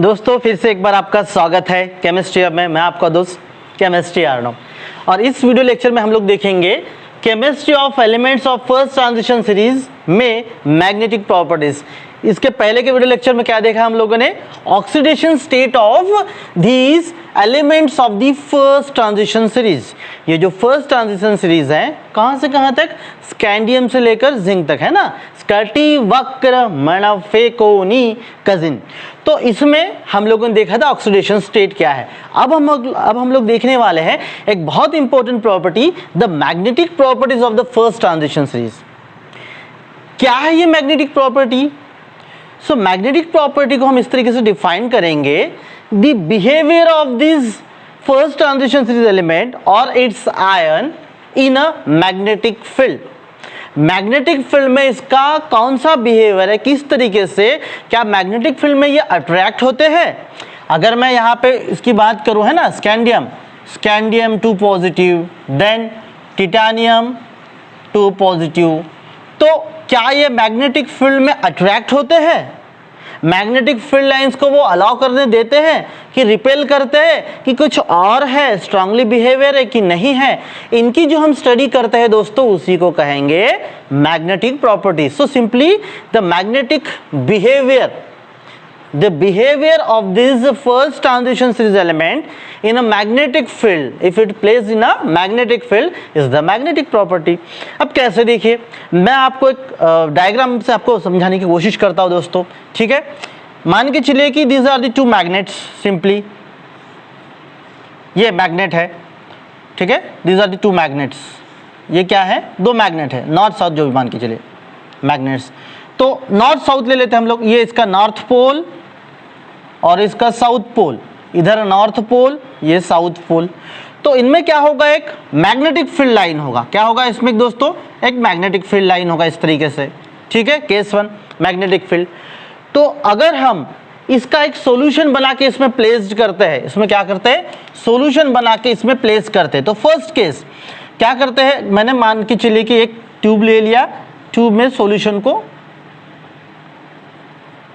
दोस्तों फिर से एक बार आपका स्वागत है केमिस्ट्री में। मैं आपका दोस्त केमिस्ट्री अर्णव और इस वीडियो लेक्चर में हम लोग देखेंगे chemistry of elements of first transition series में मैग्नेटिक प्रॉपर्टीज। इसके पहले के वीडियो लेक्चर में क्या देखा हम लोगों ने? Oxidation state of these elements of the first transition series. ये जो फर्स्ट ट्रांजिशन सीरीज है कहां से कहां तक? स्कैंडियम से लेकर जिंक तक, है ना। स्कर्टी वक्र मणफेकोनी कजिन। तो इसमें हम लोगों ने देखा था ऑक्सीडेशन स्टेट क्या है। अब हम लोग देखने वाले हैं एक बहुत important property, the magnetic properties of the first transition series. क्या है ये magnetic property? So magnetic property को हम इस तरीके से डिफाइन करेंगे, the behaviour of this first transition series element और its ion in a magnetic field. Magnetic field में इसका कौन सा बिहेवियर है, किस तरीके से, क्या मैग्नेटिक फील्ड में ये अट्रैक्ट होते हैं? अगर मैं यहाँ पे इसकी बात करूँ, है ना, scandium 2 positive, then titanium 2 positive, तो क्या ये मैग्नेटिक फील्ड में अट्रैक्ट होते हैं? मैग्नेटिक फील्ड लाइंस को वो अलाउ करने देते हैं कि रिपेल करते हैं कि कुछ और है, स्ट्रांगली बिहेवियर है कि नहीं है? इनकी जो हम स्टडी करते हैं दोस्तों उसी को कहेंगे magnetic property. So simply the magnetic behaviour, the behavior of this first transition series element in a magnetic field, if it plays in a magnetic field, is the magnetic property। अब कैसे देखिए, मैं आपको एक डायग्राम से आपको समझाने की कोशिश करता हूँ दोस्तों, ठीक है। मान के चलिए कि these are the two magnets, simply ये मैग्नेट है, ठीक है। these are the two magnets, ये क्या है? दो मैग्नेट है, नॉर्थ साउथ जो भी मान के चलिए मैग्नेट्स। तो नॉर्थ साउथ ले लेते हैं हम लोग, ये इसका नॉर्थ पोल और इसका साउथ पोल, इधर नॉर्थ पोल, ये साउथ पोल। तो इनमें क्या होगा? एक मैग्नेटिक फील्ड लाइन होगा। क्या होगा इसमें दोस्तों? एक मैग्नेटिक फील्ड लाइन होगा इस तरीके से, ठीक है। Case 1 magnetic field. तो अगर हम इसका एक सॉल्यूशन बना के इसमें प्लेस करते हैं, इसमें क्या करते हैं? सॉल्यूशन बना के इसमें प्लेस करते हैं। तो फर्स्ट केस क्या करते हैं? मैंने मान के चलिए कि एक ट्यूब ले लिया, ट्यूब में सॉल्यूशन को,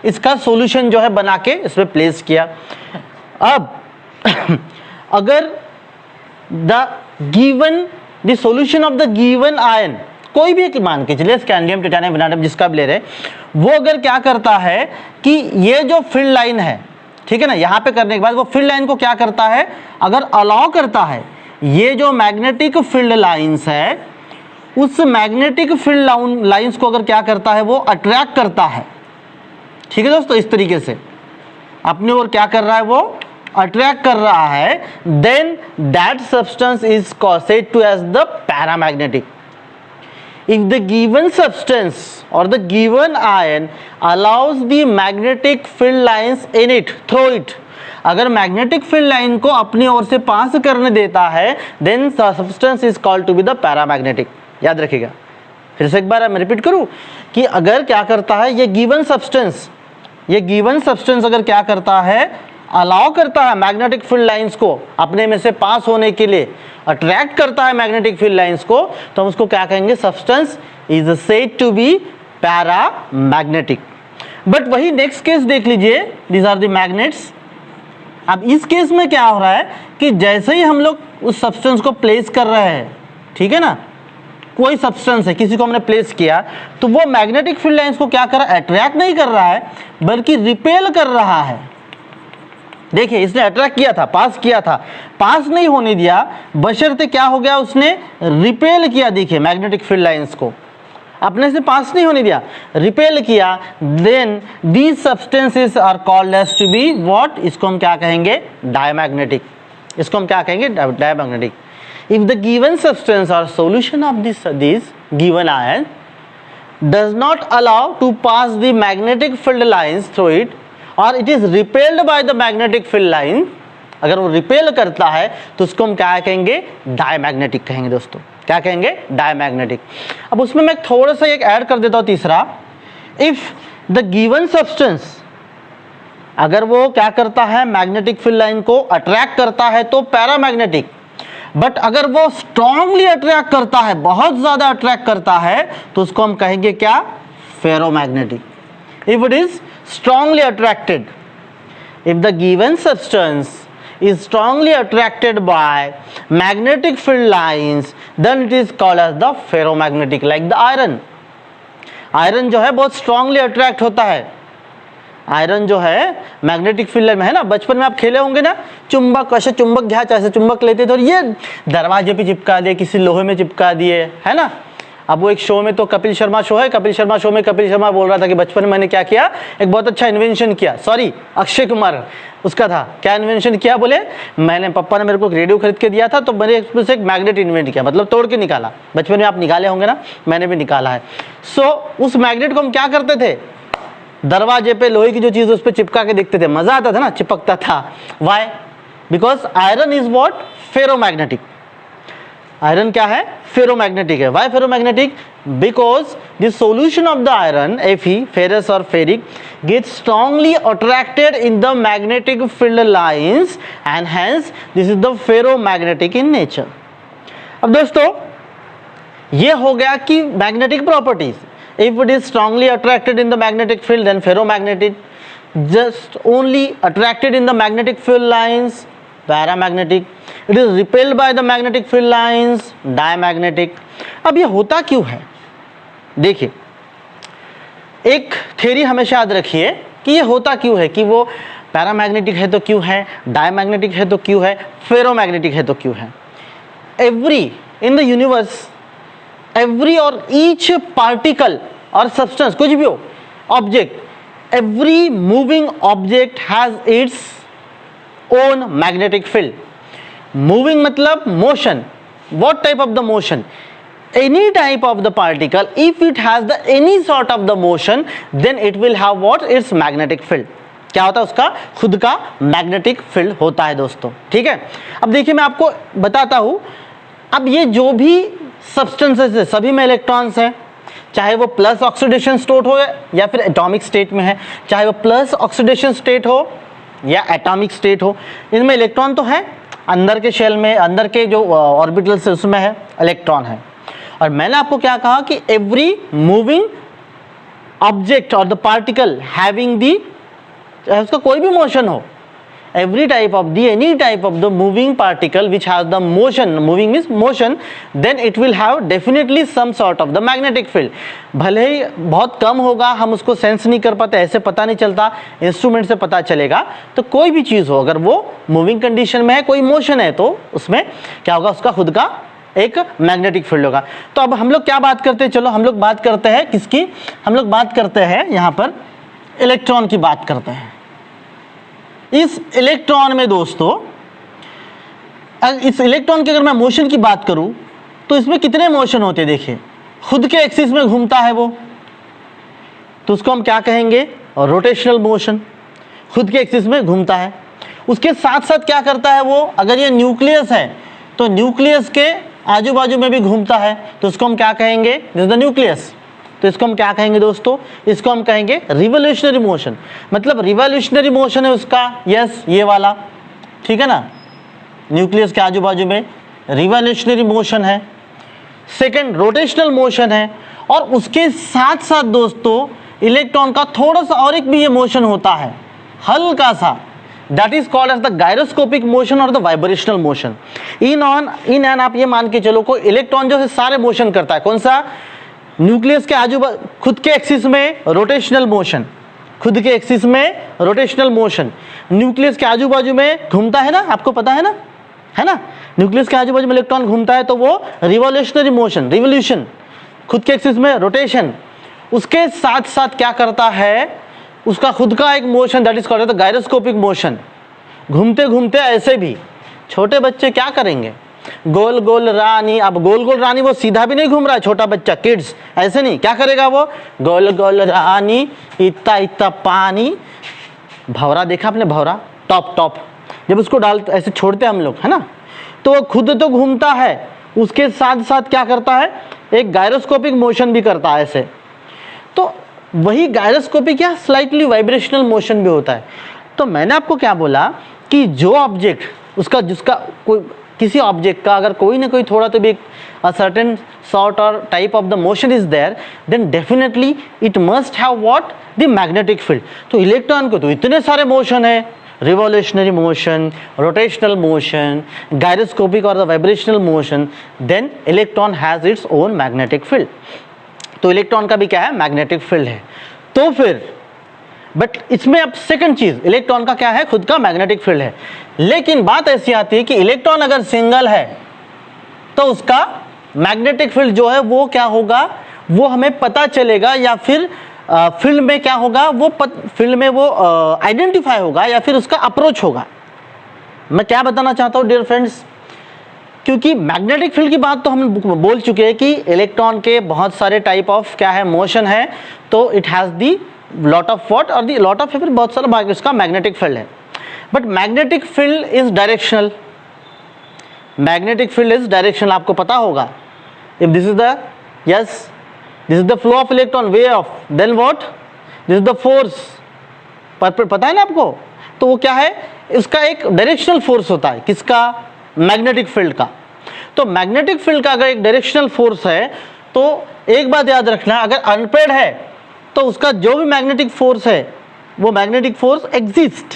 इसका सॉल्यूशन जो है बना के इसमें प्लेस किया। अब अगर the solution of the given ion, कोई भी एक मान के चलिए स्कैंडियम, टिटानियम, वैनाडियम, जिसका भी ले रहे, वो अगर क्या करता है कि ये जो फील्ड लाइन है, ठीक है ना, यहां पे करने के बाद वो फील्ड लाइन को क्या करता है? अगर अलाउ करता है, ये जो मैग्नेटिक फील्ड लाइंस है, उस मैग्नेटिक फील्ड लाइंस को अगर क्या करता है? वो अट्रैक्ट करता है, ठीक है दोस्तों। इस तरीके से अपने ओर क्या कर रहा है? वो अट्रैक्ट कर रहा है। Then that substance is said to as the paramagnetic. If the given substance or the given ion allows the magnetic field lines in it, through it, अगर मैग्नेटिक फील्ड लाइन को अपनी ओर से पास करने देता है, then substance is called to be the paramagnetic. याद रखिएगा। फिर से एक बार मैं रिपीट करूं कि अगर क्या करता है ये गिवन सब्सटेंस अगर क्या करता है? अलाउ करता है मैग्नेटिक फील्ड लाइंस को अपने में से पास होने के लिए, अट्रैक्ट करता है मैग्नेटिक फील्ड लाइंस को, तो हम उसको क्या कहेंगे? Substance is said to be paramagnetic. But वही नेक्स्ट केस देख लीजिए, दीज आर द मैग्नेट्स। अब इस केस में क्या हो रहा है कि जैसे ही हम लोग उस सब्सटेंस को प्लेस कर रहे हैं, ठीक है ना, कोई सब्सटेंस है, किसी को हमने प्लेस किया, तो वो मैग्नेटिक फील्ड लाइंस को क्या कर रहा है? अट्रैक्ट नहीं कर रहा है बल्कि रिपेल कर रहा है। देखिए इसने अट्रैक्ट किया था, पास किया था, पास नहीं होने दिया, बशर्ते क्या हो गया? उसने रिपेल किया। देखिए मैग्नेटिक फील्ड लाइंस को अपने से पास नहीं होने दिया, रिपेल किया। Then these substances are called as to be what? इसको हम क्या कहेंगे? डायमैग्नेटिक। इसको हम क्या कहेंगे? Diamagnetic. If the given substance or solution of this given ion does not allow to pass the magnetic field lines through it, or it is repelled by the magnetic field line, अगर वो repel करता है तो उसको हम क्या कहेंगे? Diamagnetic कहेंगे दोस्तों। क्या कहेंगे? डायमैग्नेटिक। अब उसमें मैं थोड़ा सा एक ऐड कर देता हूँ, तीसरा, इफ द गिवन सब्सटेंस, अगर वो क्या करता है? मैग्नेटिक फील्ड लाइन को अट्रैक्ट करता है तो पैरामैग्नेटिक। बट अगर वो स्ट्रांगली अट्रैक्ट करता है, बहुत ज्यादा अट्रैक्ट करता है, तो उसको हम कहेंगे क्या? Ferromagnetic. If it is strongly attracted, if the given substance is strongly attracted by magnetic field lines, then it is called as the ferromagnetic, like the iron. Iron जो है बहुत स्ट्रांगली अट्रैक्ट होता है। आयरन जो है magnetic field में है ना, बचपन में आप खेले होंगे ना, चुंबक, ऐसे चुंबक घ्याच ऐसे चुंबक लेते थे और ये दरवाजे पे चिपका दिए, किसी लोहे में चिपका दिए, है ना। अब वो एक शो में, तो कपिल शर्मा शो है, कपिल शर्मा शो में कपिल शर्मा बोल रहा था कि बचपन में मैंने क्या किया, एक बहुत अच्छा इन्वेंशन किया। सॉरी, अक्षय कुमार उसका था, क्या इन्वेंशन किया, बोले मैंने, पापा ने मेरे को एक रेडियो खरीद के दिया था तो मैंने उससे एक मैग्नेट इन्वेंट किया, मतलब तोड़ के निकाला। बचपन में आप निकाले होंगे ना, मैंने भी निकाला है। सो उस मैग्नेट को हम क्या करते थे, दरवाजे पे लोहे की जो चीज उस पर चिपका के देखते थे, मजा आता था ना, चिपकता था। Why? Because iron is what, ferromagnetic. Iron क्या है, फेरोमैग्नेटिक है। Why ferromagnetic? Because the solution of the iron, Fe, ferrous or ferric, get strongly attracted in the magnetic field lines and hence this is the ferromagnetic in nature. अब दोस्तों ये हो गया कि magnetic properties. If it is strongly attracted in the magnetic field, then ferromagnetic. Just only attracted in the magnetic field lines, paramagnetic. It is repelled by the magnetic field lines, diamagnetic. अब ये होता क्यों है? देखिए, एक theory हमेशा याद रखिए कि ये होता क्यों है, कि वो पैरामैग्नेटिक है तो क्यों है, डायमैग्नेटिक है तो क्यों है, फेरोमैग्नेटिक है तो क्यों है। Every in the universe, every or each particle or substance, कुछ भी हो, object, every moving object has its own magnetic field. Moving मतलब motion. What type of the motion? Any type of the particle, if it has the any sort of the motion, then it will have what? Its magnetic field. क्या होता है, उसका खुद का magnetic field होता है दोस्तों। ठीक है, अब देखिए मैं आपको बताता हूं। अब ये जो भी सब्सटेंसेस है सभी में इलेक्ट्रॉन्स हैं, चाहे वो प्लस ऑक्सीडेशन स्टेट हो या फिर एटॉमिक स्टेट में है, चाहे वो प्लस ऑक्सीडेशन स्टेट हो या एटॉमिक स्टेट हो, इनमें इलेक्ट्रॉन तो है। अंदर के शेल में, अंदर के जो ऑर्बिटल से उसमें है इलेक्ट्रॉन है। और मैंने आपको क्या कहा कि एवरी मूविंग ऑब्जेक्ट और द पार्टिकल हैविंग दी, उसका कोई भी मोशन हो, every type of the any type of the moving particle which has the motion, moving means motion, then it will have definitely some sort of the magnetic field. भले ही बहुत कम होगा, हम उसको sense नहीं कर पाते, ऐसे पता नहीं चलता, इंस्ट्रूमेंट से पता चलेगा। तो कोई भी चीज़ हो, अगर वो मूविंग कंडीशन में है, कोई मोशन है, तो उसमें क्या होगा, उसका खुद का एक मैग्नेटिक फील्ड होगा। तो अब हम लोग क्या बात करते हैं, चलो हम लोग बात करते हैं किसकी, हम लोग बात करते हैं यहाँ पर इलेक्ट्रॉन की बात करते हैं। इस इलेक्ट्रॉन में दोस्तों, इस इलेक्ट्रॉन की अगर मैं मोशन की बात करूं तो इसमें कितने मोशन होते हैं। देखिए, खुद के एक्सिस में घूमता है वो, तो उसको हम क्या कहेंगे, रोटेशनल मोशन। खुद के एक्सिस में घूमता है, उसके साथ साथ क्या करता है वो, अगर ये न्यूक्लियस है तो न्यूक्लियस के आजू बाजू में भी घूमता है, तो उसको हम क्या कहेंगे, दिस इज द न्यूक्लियस। तो इसको हम क्या कहेंगे दोस्तों, इसको हम कहेंगे रिवोल्यूशनरी मोशन। मतलब रिवोल्यूशनरी मोशन है उसका, यस, ये वाला, ठीक है ना, न्यूक्लियस के आजू बाजू में रिवोल्यूशनरी मोशन है। सेकंड रोटेशनल मोशन है, और उसके साथ साथ दोस्तों इलेक्ट्रॉन का थोड़ा सा और एक भी ये मोशन होता है, हल्का सा, that is called as the gyroscopic motion or the vibrational motion. In an आप ये मान के चलो, कोई इलेक्ट्रॉन जो है सारे मोशन करता है, कौन सा, न्यूक्लियस के आजू बाजू, खुद के एक्सिस में रोटेशनल मोशन, खुद के एक्सिस में रोटेशनल मोशन, न्यूक्लियस के आजू बाजू में घूमता है ना, आपको पता है ना, न्यूक्लियस के आजू बाजू में इलेक्ट्रॉन घूमता है, तो वो रिवोल्यूशनरी मोशन, रिवोल्यूशन, खुद के एक्सिस में रोटेशन। उसके साथ साथ क्या करता है, उसका खुद का एक motion, that is called the gyroscopic motion. घूमते घूमते ऐसे भी छोटे बच्चे क्या करेंगे, गोल गोल रानी। अब गोल गोल रानी वो सीधा भी नहीं घूम रहा है, छोटा बच्चा, किड्स, ऐसे नहीं, क्या करेगा वो, गोल गोल रानी, इतना इतना पानी। भंवरा देखा आपने, भंवरा, टॉप, जब उसको डाल ऐसे छोड़ते हम लोग, है ना, तो वो खुद तो घूमता है, उसके साथ साथ क्या करता है, एक गायरोस्कोपिक मोशन भी करता है ऐसे। तो वही गायरोस्कोपिक या स्लाइटली वाइब्रेशनल मोशन भी होता है। तो मैंने आपको क्या बोला कि जो ऑब्जेक्ट उसका, जिसका कोई, किसी ऑब्जेक्ट का अगर कोई ना कोई थोड़ा तो भी a certain sort or type of the motion is there, then definitely it must have what, the magnetic field। तो इलेक्ट्रॉन को तो इतने सारे मोशन है, revolutionary motion, rotational motion, gyroscopic or the vibrational motion, then electron has its own magnetic field. तो electron का भी क्या है, मैग्नेटिक फील्ड है. तो फिर बट इसमें अब सेकंड चीज, इलेक्ट्रॉन का क्या है, खुद का मैग्नेटिक फील्ड है. लेकिन बात ऐसी आती है कि इलेक्ट्रॉन अगर सिंगल है तो उसका मैग्नेटिक फील्ड जो है वो क्या होगा, वो हमें पता चलेगा या फिर फील्ड में क्या होगा, वो फील्ड में वो आइडेंटिफाई होगा या फिर उसका अप्रोच होगा. मैं क्या बताना चाहता हूँ डियर फ्रेंड्स, क्योंकि मैग्नेटिक फील्ड की बात तो हम बोल चुके हैं कि इलेक्ट्रॉन के बहुत सारे टाइप ऑफ क्या है, मोशन है. तो it has the lot of what और दी लॉट ऑफ फिर बहुत सारा इसका मैग्नेटिक फील्ड है. But magnetic field is directional. Magnetic field is directional, आपको पता होगा. If this is the yes this is the flow of electron way of, then what, this is the force. पता है ना आपको. तो वो क्या है, इसका एक डायरेक्शनल फोर्स होता है. किसका, मैग्नेटिक फील्ड का. तो मैग्नेटिक फील्ड का अगर एक डायरेक्शनल फोर्स है तो एक बात याद रखना, अगर अनपेड है तो उसका जो भी मैग्नेटिक फोर्स है वो मैग्नेटिक फोर्स एग्जिस्ट,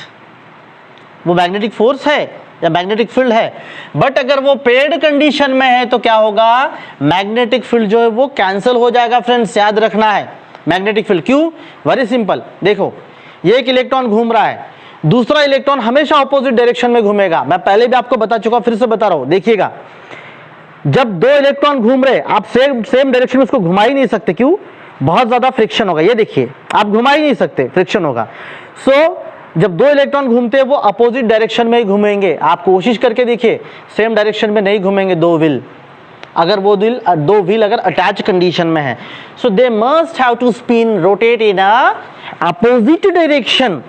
वो मैग्नेटिक फोर्स है या मैग्नेटिक फील्ड है. बट अगर वो पेड कंडीशन में है तो क्या होगा, मैग्नेटिक फील्ड जो है वो कैंसिल हो जाएगा. फ्रेंड्स याद रखना है मैग्नेटिक फील्ड. क्यों, वेरी सिंपल. देखो ये एक इलेक्ट्रॉन घूम रहा है, दूसरा इलेक्ट्रॉन हमेशा ऑपोजिट डायरेक्शन में घूमेगा. मैं पहले भी आपको बता चुका, फिर से बता रहा हूं. देखिएगा, जब दो इलेक्ट्रॉन घूम रहे, आप सेम डायरेक्शन में उसको घुमा ही नहीं सकते. क्यों, बहुत ज्यादा फ्रिक्शन होगा. ये देखिए, आप घुमा ही नहीं सकते, फ्रिक्शन होगा. सो जब दो इलेक्ट्रॉन घूमते हैं वो अपोजिट डायरेक्शन में ही घूमेंगे. आप कोशिश करके देखिए, सेम डायरेक्शन में नहीं घूमेंगे दो व्हील. अगर वो दो व्हील अगर अटैच कंडीशन में है, so they must have to spin, rotate in a opposite direction.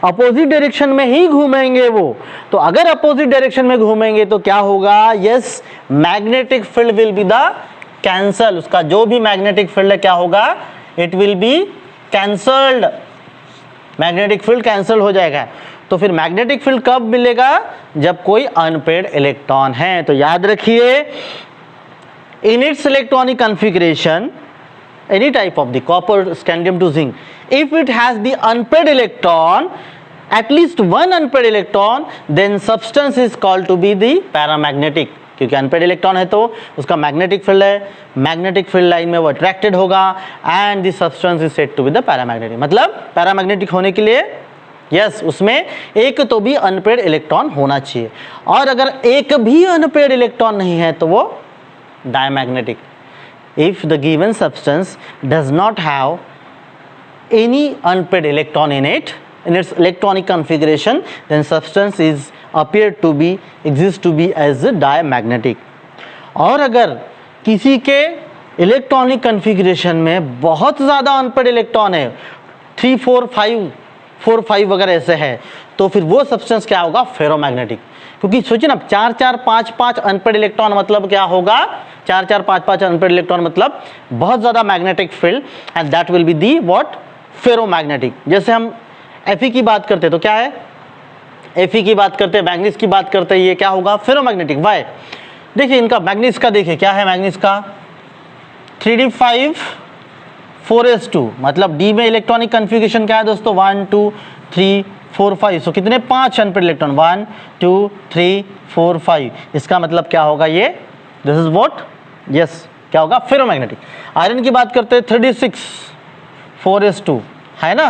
Opposite direction में ही घूमेंगे वो. तो अगर अपोजिट डायरेक्शन में घूमेंगे तो क्या होगा, yes, magnetic field will be the cancel. उसका जो भी मैग्नेटिक फील्ड है क्या होगा, it will be cancelled. Magnetic field cancel हो जाएगा. तो फिर मैग्नेटिक फील्ड कब मिलेगा, जब कोई अनपेड इलेक्ट्रॉन है. तो याद रखिए, in its electronic configuration, any type of the copper, scandium to zinc, if it has the unpaired electron, at least one unpaired electron, then substance is called to be the paramagnetic. क्योंकि unpaid electron है तो उसका magnetic field है, magnetic field line में वो attracted होगा and the substance is said to be the paramagnetic. मतलब paramagnetic होने के लिए यस उसमें एक तो भी अनपेड इलेक्ट्रॉन होना चाहिए, और अगर एक भी अनपेड इलेक्ट्रॉन नहीं है तो वो diamagnetic. If the given substance does not have any unpaired electron in its electronic configuration, then substance is appeared to be exist to be as a diamagnetic. और अगर किसी के इलेक्ट्रॉनिक कन्फिग्रेशन में बहुत ज़्यादा अनपेड इलेक्ट्रॉन है, 3, 4, 5 वगैरह ऐसे है, तो फिर वो सब्सटेंस क्या होगा, फेरोमैग्नेटिक. क्योंकि सोचिए ना, 4, 4, 5, 5 अनपेड इलेक्ट्रॉन मतलब क्या होगा, 4, 4, 5, 5 अनपेड इलेक्ट्रॉन मतलब बहुत ज़्यादा magnetic field, and that will be the what, ferromagnetic. जैसे हम Fe की बात करते हैं तो क्या है, Fe की बात करते हैं, मैग्नीज की बात करते हैं, ये क्या होगा, फेरोमैग्नेटिक. वाई, देखिए इनका मैग्नीज का देखिए क्या है, मैग्नीज का 3d5 4s2, मतलब D में इलेक्ट्रॉनिक कन्फिग्रेशन क्या है दोस्तों, 1 2 3 4 5. सो कितने, 5 अनपेड इलेक्ट्रॉन, 1 2 3 4 5. इसका मतलब क्या होगा, ये दिस इज व्हाट, यस क्या होगा, फेरोमैग्नेटिक. आयरन की बात करते हैं 36 4s2 है ना,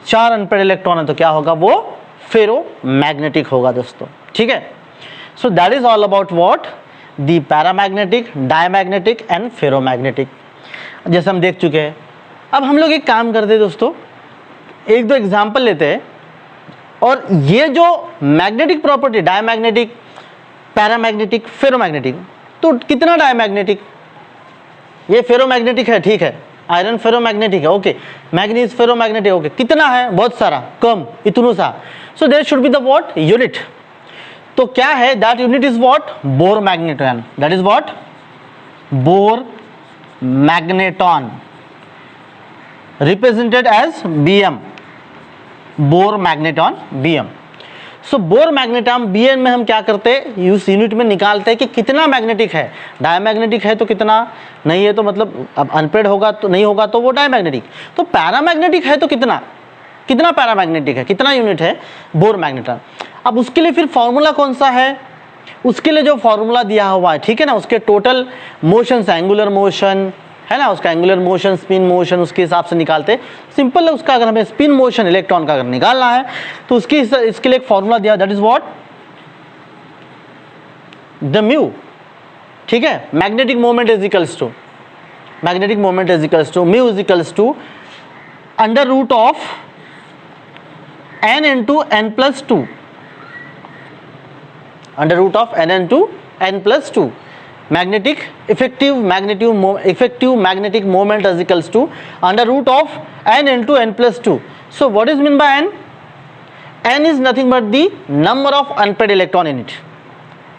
4 अनपेड इलेक्ट्रॉन है तो क्या होगा, वो फेरोमैग्नेटिक होगा दोस्तों. ठीक है. So that is all about what, the paramagnetic, diamagnetic and ferromagnetic. जैसे हम देख चुके हैं. अब हम लोग एक काम करते हैं दोस्तों, एक दो एग्जाम्पल लेते हैं, और ये जो magnetic property, diamagnetic, paramagnetic, ferromagnetic, तो कितना डायमैग्नेटिक, ये फेरोमैग्नेटिक है, ठीक है, आयरन फेरोमैग्नेटिक है, ओके, मैग्नीज फेरोमैग्नेटिक, ओके, कितना है, बहुत सारा, कम, इतनू सा. So there should be the what, unit. तो क्या है, that unit is what, Bohr magneton. That is what, Bohr magneton, represented as Bm, Bohr magneton Bm. So Bohr magneton Bm में हम क्या करते हैं, उस यूनिट में निकालते हैं कि कितना मैग्नेटिक है. डायमैग्नेटिक है तो कितना, नहीं है तो मतलब अब अनपेड होगा तो नहीं होगा तो वो डायमैग्नेटिक. तो पैरामैग्नेटिक है तो कितना, कितना पैरामैग्नेटिक है, कितना यूनिट है बोर मैग्नेट्रॉन। अब उसके लिए फिर फॉर्मूला कौन सा है, उसके लिए जो फॉर्मूला दिया हुआ है, ठीक है ना, उसके टोटल मोशन, एंगुलर मोशन है ना, उसका एंगुलर मोशन, स्पिन मोशन, उसके हिसाब से निकालते। सिंपल है उसका, अगर हमें स्पिन मोशन इलेक्ट्रॉन का अगर निकालना है तो इसके लिए एक फॉर्मूला दिया, that is what, the mu, ठीक है। Magnetic moment is equals to, magnetic moment is equals to mu is equals to under root of n into n plus two, under root of n into n plus two. Magnetic effective magnetic moment is equals to under root of n into n plus two. So what is mean by n? n is nothing but the number of unpaired electron in it.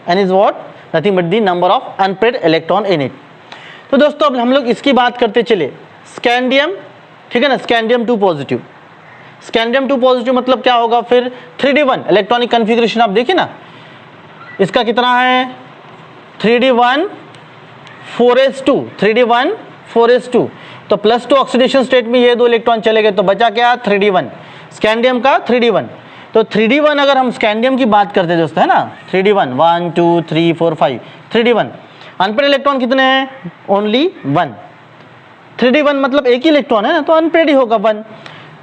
n is what? Nothing but the number of unpaired electron in it. तो दोस्तों अब हम लोग इसकी बात करते चले, scandium, ठीक है ना, स्कैंडियम 2 पॉजिटिव। स्कैंडियम 2 पॉजिटिव मतलब क्या होगा फिर, 3d1 इलेक्ट्रॉनिक कन्फिग्रेशन आप देखिए ना, इसका कितना है 3d1 4s2, 3d1 4s2, तो +2 ऑक्सीडेशन स्टेट में ये 2 इलेक्ट्रॉन चले गए, तो बचा क्या 3d1 स्कैंडियम का 3d1। तो 3d1 अगर हम स्कैंडियम की बात करते हैं दोस्तों, है ना, 3d1 1 2 3 4 5 3d1, अनपेड इलेक्ट्रॉन कितने हैं, ओनली 1। 3d1 मतलब एक ही इलेक्ट्रॉन है ना, तो अनपेड ही होगा 1।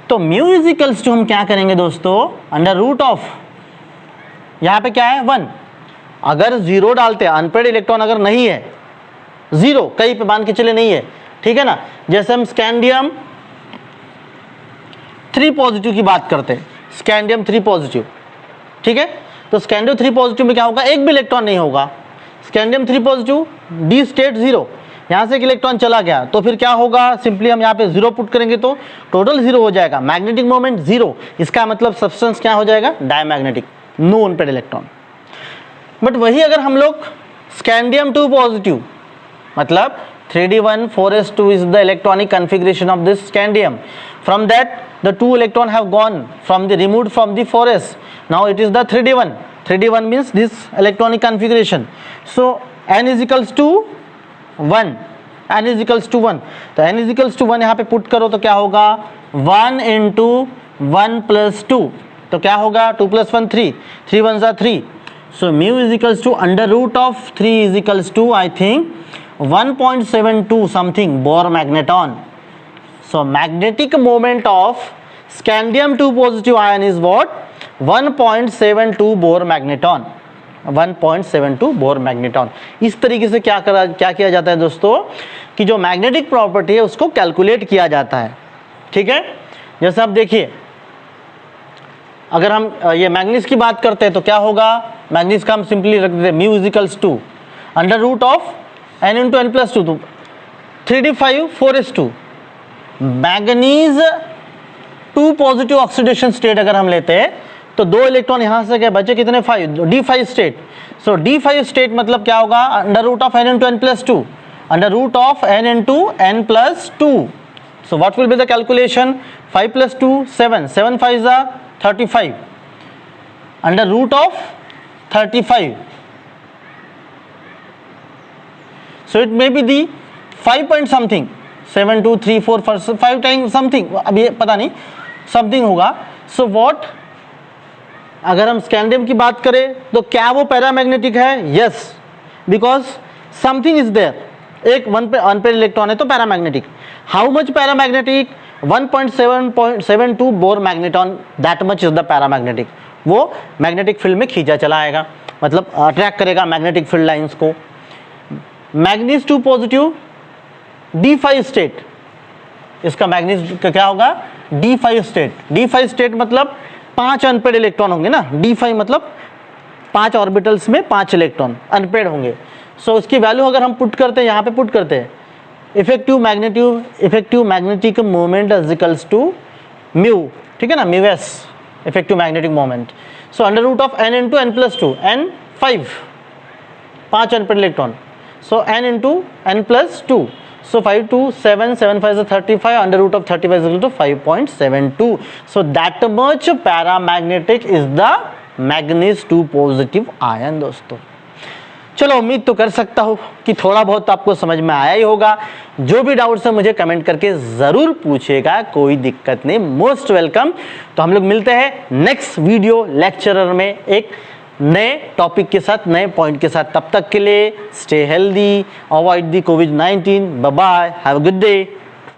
तो म्यू इज इक्वल्स टू हम क्या करेंगे दोस्तों, अंडर रूट ऑफ, यहाँ पे क्या है 1, अगर 0 डालते हैं, अनपेड इलेक्ट्रॉन अगर नहीं है 0, कहीं पे मान के चले नहीं है, ठीक है ना, जैसे हम स्कैंडियम 3 पॉजिटिव की बात करते हैं, स्कैंडियम 3 पॉजिटिव, ठीक है, तो स्कैंडियम 3 पॉजिटिव में क्या होगा, एक भी इलेक्ट्रॉन नहीं होगा। स्कैंडियम 3 पॉजिटिव डी स्टेट 0, यहाँ से एक इलेक्ट्रॉन चला गया तो फिर क्या होगा, सिंपली हम यहाँ पे 0 पुट करेंगे तो टोटल 0 हो जाएगा, मैग्नेटिक मोमेंट 0, इसका मतलब सब्सटेंस क्या हो जाएगा, diamagnetic, no unpaid electron. But वही अगर हम लोग स्कैंडियम 2 पॉजिटिव, मतलब 3d1 4s2 is the electronic configuration of this scandium, from that the 2 electron have gone from the removed from the 4s, now it is the 3d1, 3d1 means this electronic configuration, so n is equals to 1, n is equals to 1, तो n is equals to 1 यहाँ पे put करो तो क्या होगा 1 into 1 plus 2, तो क्या होगा 2 plus 1 3, 3 1s are 3, so mu is equals to under root of 3 is equals to I think 1.72 something Bohr magneton. So magnetic moment of scandium 2 positive ion is what, 1.72 Bohr magneton, 1.72 Bohr magneton. इस तरीके से क्या किया जाता है दोस्तों कि जो मैग्नेटिक प्रॉपर्टी है उसको कैलकुलेट किया जाता है, ठीक है। जैसे आप देखिए, अगर हम ये मैग्नीज की बात करते हैं तो क्या होगा, मैग्नीज का हम सिंपली रख देते हैं mu is equals to under root of n into n plus 2, तो 3d5 4s2। Manganese 2 positive oxidation state अगर हम लेते हैं तो 2 इलेक्ट्रॉन यहाँ से गए, बचे कितने 5, d5 स्टेट। सो d5 स्टेट मतलब क्या होगा, under root of n into n plus 2, under root of n into n plus 2। So what will be the calculation, 5 plus 2 7, 7 5 is 35, under root of 35। So it may be the 5 point something, 7 2 3 4 5 time something, अब ये पता नहीं something होगा। So what, अगर हम scandium की बात करें तो क्या वो पैरामैग्नेटिक है, yes, because something is there, एक अनपेड इलेक्ट्रॉन है तो paramagnetic. How much paramagnetic, 1.72 Bohr magneton, that much is the paramagnetic. वो मैग्नेटिक फील्ड में खींचा चला आएगा, मतलब अट्रैक्ट करेगा मैग्नेटिक फील्ड लाइंस को। मैग्नीज 2 पॉजिटिव d5 स्टेट, इसका मैग्नीज का क्या होगा d5 स्टेट। d5 स्टेट मतलब 5 अनपेड इलेक्ट्रॉन होंगे ना, d5 मतलब 5 ऑर्बिटल्स में 5 इलेक्ट्रॉन अनपेड होंगे। सो उसकी वैल्यू अगर हम पुट करते हैं, यहाँ पे पुट करते हैं, effective magnetic moment is equals to mu, ठीक है ना, mu as effective magnetic moment. So under root of n into n plus 2, n 5 unpaid electron, so n into n plus 2, so 5 2 7 7 5 is 35, under root of 35 is equal to 5.72. so that much paramagnetic is the manganese 2 positive ion दोस्तों। चलो उम्मीद तो कर सकता हूँ कि थोड़ा बहुत आपको समझ में आया ही होगा। जो भी डाउट्स है मुझे कमेंट करके ज़रूर पूछेगा, कोई दिक्कत नहीं, मोस्ट वेलकम। तो हम लोग मिलते हैं नेक्स्ट वीडियो लेक्चरर में एक नए टॉपिक के साथ, नए पॉइंट के साथ। तब तक के लिए स्टे हेल्दी, अवॉइड दी कोविड-19, bye bye, have a good day.